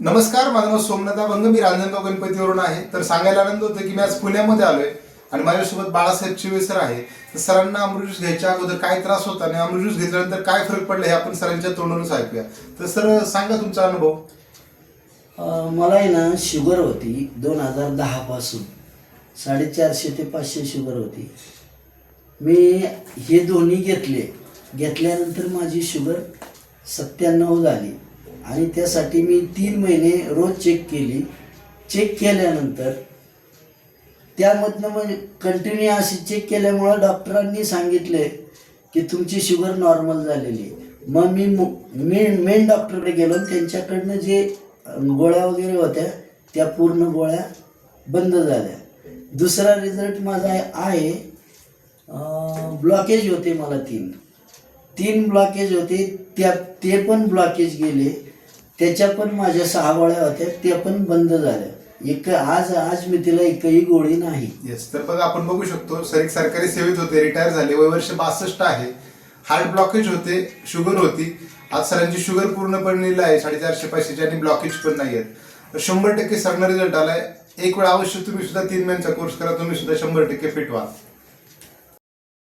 नमस्कार, माझं नाव सोमनाथ अभंग. मी रांजणगाव गणपतीवरून आहे. तर सांगायला आनंद होतो की मी आज पुण्यामध्ये आलोय आणि माझ्यासोबत बाळासाहेब चिवे सर आहे. तर सरांना अमृत ज्यूस घ्यायच्या अगोदर काय त्रास होता आणि अमृत ज्यूस घेतल्यानंतर काय फरक पडला हे आपण सरांच्या तोंडूनच ऐकूया. तर सर सांगा तुमचा अनुभव. मला आहे ना शुगर होती 2010 पासून 450 ते 500 शुगर होती. मी हे दोन्ही घेतल्यानंतर माझी शुगर 97 झाली आणि त्यासाठी मी 3 महिने रोज चेक केल्यानंतर त्यामधनं म्हणजे कंटिन्यू अशी चेक केल्यामुळं डॉक्टरांनी सांगितले की तुमची शुगर नॉर्मल झालेली आहे. मग मी मेन डॉक्टरकडे गेलो आणि त्यांच्याकडनं जे गोळ्या वगैरे होत्या त्या पूर्ण गोळ्या बंद झाल्या. दुसरा रिझल्ट माझा आहे ब्लॉकेज होते मला तीन ब्लॉकेज होते ते पण ब्लॉकेज गेले. त्याच्या पण माझ्या 6 गोळ्या होत्या त्या पण बंद झाल्या. आज मी तिला एकही गोळी नाही. येस, तर बघा आपण बघू शकतो सर एक सरकारी सेवेत होते, रिटायर झाले, वय वर्ष 62 आहे. हार्ट ब्लॉकेज होते, शुगर होती. आज सरांची शुगर पूर्णपणे आहे 450-500 आणि ब्लॉकेज पण नाही आहेत. तर 100% सरांना रिझल्ट आलाय. एक वेळ अवश्य तुम्ही सुद्धा 3 महिन्याचा कोर्स करा, तुम्ही सुद्धा 100% फिट व्हा.